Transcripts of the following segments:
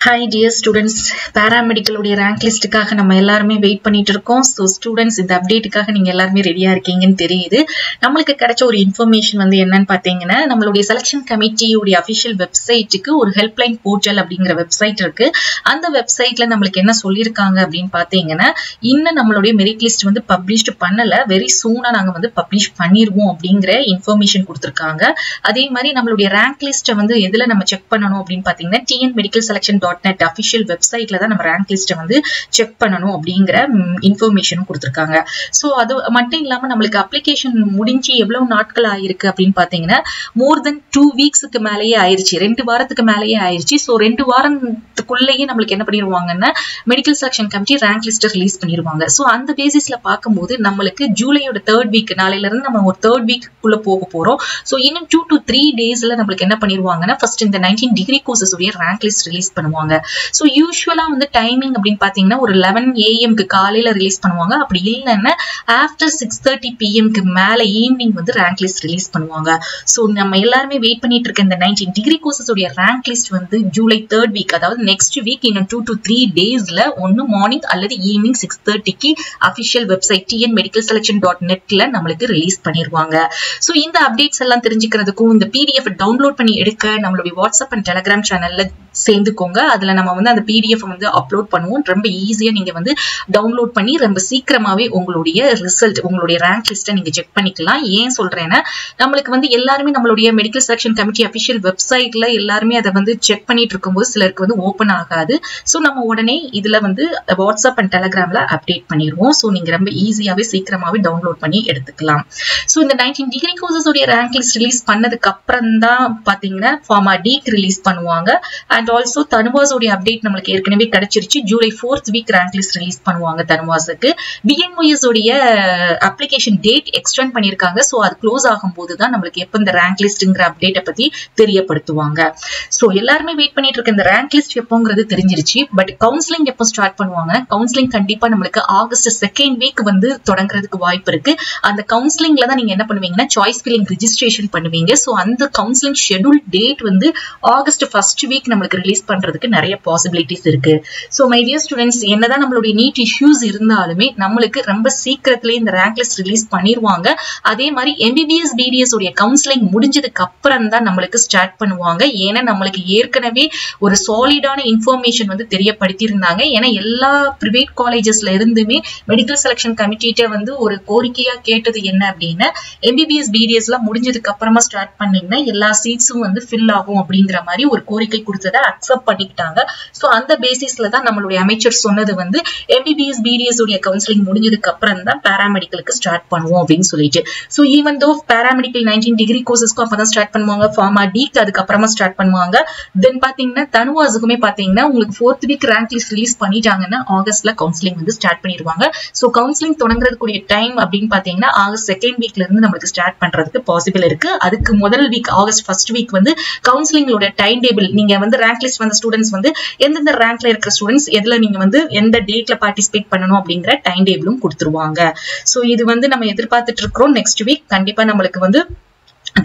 Hi dear students, paramedical உடைய rank listக்காக நம்ம எல்லாருமே வெயிட் பண்ணிட்டு இருக்கோம். So students இந்த அப்டேட்டுக்காக நீங்க எல்லாருமே ரெடியா இருக்கீங்கன்னு தெரியுது. நமக்கு கிடைச்ச ஒரு இன்ஃபர்மேஷன் வந்து என்னன்னு பாத்தீங்கன்னா, நம்மளுடைய செலக்ஷன் கமிட்டி உடைய அபிஷியல் வெப்சைட்டுக்கு ஒரு ஹெல்ப்லைன் போர்ட்டல் அப்படிங்கிற வெப்சைட் இருக்கு. அந்த வெப்சைட்ல நம்மளுக்கு என்ன சொல்லிருக்காங்க அப்படின்னு பாத்தீங்கன்னா, இன்னும் நம்மளுடைய மெரிட் லிஸ்ட் வந்து பப்ளிஷ்ட் பண்ணல, வெரி சூனா நாங்க வந்து பப்ளிஷ் பண்ணிடுவோம் அப்படிங்கிற இன்ஃபர்மேஷன் கொடுத்திருக்காங்க. அதே மாதிரி நம்மளுடைய ரேங்க் லிஸ்ட்டை வந்து எதுல நம்ம செக் பண்ணணும் அப்படின்னு பாத்தீங்கன்னா, tnmedicalselection.net அபிஷியல் வெப்சைட்ல தான் நம்ம ரேங்க் லிஸ்ட்டை வந்து செக் பண்ணணும் அப்படிங்கிற இன்ஃபர்மேஷனும் கொடுத்திருக்காங்க. ஸோ அது மட்டும் இல்லாம நம்மளுக்கு அப்ளிகேஷன் முடிஞ்சு எவ்வளவு நாட்கள் ஆயிருக்கு அப்படின்னு பாத்தீங்கன்னா, மோர் தென் 2 வீக்ஸுக்கு மேலேயே ஆயிருச்சு, 2 வாரத்துக்கு மேலேயே ஆயிருச்சு. ஸோ 2 வாரத்துக்குள்ளேயே நம்மளுக்கு என்ன பண்ணிடுவாங்கன்னா, மெடிக்கல் செலக்ஷன் கமிட்டி ரேங்க் லிஸ்ட்டை ரிலீஸ் பண்ணிடுவாங்க. ஸோ அந்த பேசிஸ்ல பார்க்கும்போது நம்மளுக்கு ஜூலையோட 3rd வீக், நாளையில இருந்து நம்ம ஒரு 3rd வீக்குள்ள போக போறோம். ஸோ இன்னும் 2 to 3 டேஸ்ல நம்மளுக்கு என்ன பண்ணிடுவாங்கன்னா, ஃபர்ஸ்ட் இந்த 19 டிகிரி கோர்சஸ் உடைய ரேங்க் லிஸ்ட் ரிலீஸ் பண்ணுவாங்க. ஸோ யூஸ்வலா வந்து டைமிங் அப்படின்னு பாத்தீங்கன்னா ஒரு 11 AM காலையில ரிலீஸ் பண்ணுவாங்க. அப்படி இல்லைன்னா ஆஃப்டர் 6:30 PM மேல ஈவினிங் வந்து ரேங்க் லிஸ்ட் ரிலீஸ் பண்ணுவாங்க. ஸோ நம்ம எல்லாருமே வெயிட் பண்ணிட்டு இருக்க இந்த 19 டிகிரி கோர்சஸ் உடைய ரேங்க் லிஸ்ட் வந்து ஜூலை 3rd வீக், அதாவது நெக்ஸ்ட் வீக் இன்னும் 2 to 3 டேஸ்ல ஒன்னு மார்னிங் அல்லது ஈவினிங் 6:30 அபிஷியல் வெப்சைட் tnmedicalselection.netல நம்மளுக்கு ரிலீஸ் பண்ணிடுவாங்க. ஸோ இந்த அப்டேட்ஸ் எல்லாம் தெரிஞ்சுக்கிறதுக்கும் இந்த PDF டவுன்லோட் பண்ணி எடுக்க நம்மளுடைய வாட்ஸ்அப் அண்ட் டெலிகிராம் சேனல்ல சேர்ந்துக்கோங்க. அதுல நம்ம வந்து அந்த PDF வந்து அப்லோட் பண்ணுவோம். ரொம்ப ஈஸியா நீங்க வந்து டவுன்லோட் பண்ணி ரொம்ப சீக்கிரமாவே உங்களுடைய ரிசல்ட், உங்களுடைய ரேங்க் லிஸ்ட்டை நீங்க செக் பண்ணிக்கலாம். ஏன் சொல்றேன்னா, நம்மளுக்கு வந்து எல்லாருமே நம்மளுடைய மெடிக்கல் செலக்ஷன் கமிட்டி அபிஷியல் வெப்சைட்ல எல்லாருமே அதை வந்து செக் பண்ணிட்டு இருக்கும்போது சிலருக்கு வந்து ஓபன் ஆகாது. ஸோ நம்ம உடனே இதுல வந்து வாட்ஸ்அப் அண்ட் டெலிகிராம்ல அப்டேட் பண்ணிடுவோம். ஸோ நீங்க ரொம்ப ஈஸியாவே சீக்கிரமாவே டவுன்லோட் பண்ணி எடுத்துக்கலாம். ஸோ இந்த 19 டிகிரி கோர்சஸ் உடைய ரேங்க் லிஸ்ட் ரிலீஸ் பண்ணதுக்கு அப்புறம் தான் பாத்தீங்கன்னா ஃபார்மா டிக்கு ரிலீஸ் பண்ணுவாங்க. அண்ட் ஆல்சோ தனுவாஸோடைய அப்டேட் நம்மளுக்கு ஏற்கனவே கிடைச்சிருச்சு. July 4th week rank list release பண்ணுவாங்க தனுவாஸுக்கு. BNOS உடைய அப்ளிகேஷன் டேட் எக்ஸ்டெண்ட் பண்ணிருக்காங்க. ஸோ அது க்ளோஸ் ஆகும்போது தான் நம்மளுக்கு எப்ப இந்த ரேங்க் லிஸ்ட்ங்கிற அப்டேட்டை பத்தி தெரியப்படுத்துவாங்க. ஸோ எல்லாருமே வெயிட் பண்ணிட்டு இருக்க இந்த ரேங்க் லிஸ்ட் எப்போங்கிறது தெரிஞ்சிருச்சு. பட் கவுன்சிலிங் எப்போ ஸ்டார்ட் பண்ணுவாங்க? கவுன்சிலிங் கண்டிப்பா நம்மளுக்கு ஆகஸ்ட் 2nd வீக் வந்து தொடங்குறதுக்கு வாய்ப்பு இருக்கு. அந்த கவுன்சிலிங்ல தான் நீங்க என்ன பண்ணுவீங்கன்னா, சாய்ஸ் ஃபில்லிங் ரிஜிஸ்ட்ரேஷன் பண்ணுவீங்க. ஸோ அந்த கவுன்சிலிங் ஷெட்யூல் டேட் வந்து ஆகஸ்ட் 1st வீக் நம்மளுக்கு ரிலீஸ் பண்றதுக்கு நிறைய பாசிபிலிட்டிஸ் இருக்கு. சோ மை டியர் ஸ்டூடெண்ட்ஸ், என்னதான் நம்மளுடைய நீட் இஷ்யூஸ் இருந்தாலுமே நம்மளுக்கு ரொம்ப சீக்கிரத்திலேயே இந்த ரேங்க் லிஸ்ட் ரிலீஸ் பண்ணிடுவாங்க. அதே மாதிரி MBBS BDS உடைய கவுன்சிலிங் முடிஞ்சதுக்கு அப்புறம் தான் நம்மளுக்கு ஸ்டார்ட் பண்ணுவாங்க. ஏன்னா நம்மளுக்கு ஏற்கனவே ஒரு சாலிடான இன்ஃபர்மேஷன் வந்து தெரியப்படுத்தி இருந்தாங்க. ஏன்னா எல்லா பிரைவேட் காலேஜஸ்ல இருந்துமே மெடிக்கல் செலக்ஷன் கமிட்டிட்ட வந்து ஒரு கோரிக்கையா கேட்டது என்ன அப்படின்னா, MBBS BDS எல்லாம் முடிஞ்சதுக்கு அப்புறமா ஸ்டார்ட் பண்ணீங்கன்னா எல்லா சீட்ஸும் வந்து ஃபில் ஆகும் அப்படிங்கிற மாதிரி ஒரு கோரிக்கை கொடுத்ததை அக்செப்ட் பண்ணிக்கிட்டாங்க. சோ அந்த பேசிஸ்ல தான் நம்மளுடைய அமைச்சர் சொன்னது வந்து MBBS BDS உடைய கவுன்சிலிங் முடிஞ்சதுக்கு அப்புறம் தான் பாராமெடிக்கலுக்கு ஸ்டார்ட் பண்ணுவோம் அப்படின்னு சொல்லிட்டு. So even though paramedical 19 degree கோர்சஸ்க்கும் அப்பதான் ஸ்டார்ட் பண்ணுவாங்க, ஃபார்மா டிக்கு அதுக்கப்புறமா ஸ்டார்ட் பண்ணுவாங்க. தென் பாத்தீங்கன்னா தனுவாஸுக்குமே பாத்தீங்கன்னா உங்களுக்கு 4th week rank list release பண்ணிட்டாங்கன்னா ஆகஸ்ட்ல கவுன்சிலிங் வந்து ஸ்டார்ட் பண்ணிடுவாங்க. சோ கவுன்சிலிங் தொடங்குறதுக்குரிய டைம் அப்படின்னு பாத்தீங்கன்னா ஆகஸ்ட் 2nd வீக்ல இருந்து நம்மளுக்கு ஸ்டார்ட் பண்றதுக்கு பாசிபிள் இருக்கு. அதுக்கு முதல் வீக் ஆகஸ்ட் 1st வீக் வந்து கவுன்சிலிங்களோட டைம் டேபிள், நீங்க வந்து ரேங்க் லிஸ்ட் வந்த ஸ்டூடெண்ட்ஸ் வந்து எந்தெந்த ரேங்க்ல இருக்கிற ஸ்டூடெண்ட்ஸ் எதுல நீங்க வந்து எந்த டேட்ல பார்ட்டிசிபேட் பண்ணணும் அப்படிங்கிற டைம் டேபிளும் கொடுத்துருவாங்க. சோ இது வந்து நம்ம எதிர்பார்த்துட்டு இருக்கிறோம். நெக்ஸ்ட் வீக் கண்டிப்பா நம்மளுக்கு வந்து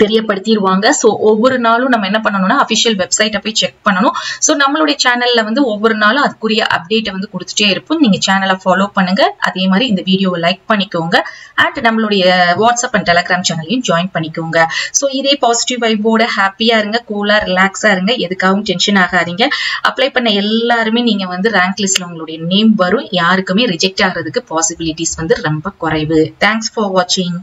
தெரியப்படுத்திடுவாங்க. சோ ஒவ்வொரு நாளும் நம்ம என்ன பண்ணணும்னா அபிஷியல் வெப்சைட்டை போய் செக் பண்ணணும். சோ நம்மளுடைய சேனல்ல வந்து ஒவ்வொரு நாளும் அதுக்குரிய அப்டேட்டை வந்து கொடுத்துட்டே இருப்போம். நீங்க சேனலை ஃபாலோ பண்ணுங்க. அதே மாதிரி இந்த வீடியோவை லைக் பண்ணிக்கோங்க. அண்ட் நம்மளுடைய வாட்ஸ்அப் அண்ட் டெலிகிராம் சேனலையும் ஜாயின் பண்ணிக்கோங்க. சோ இதே பாசிட்டிவ் வைபோட ஹாப்பியா இருங்க, கூலா ரிலாக்ஸா இருங்க, எதுக்காகவும் டென்ஷன் ஆகாதீங்க. அப்ளை பண்ண எல்லாருமே நீங்க வந்து ரேங்க் லிஸ்ட்ல உங்களுடைய நேம் வரும். யாருக்குமே ரிஜெக்ட் ஆகிறதுக்கு பாசிபிலிட்டிஸ் வந்து ரொம்ப குறைவு. தேங்க்ஸ் ஃபார் வாட்சிங்.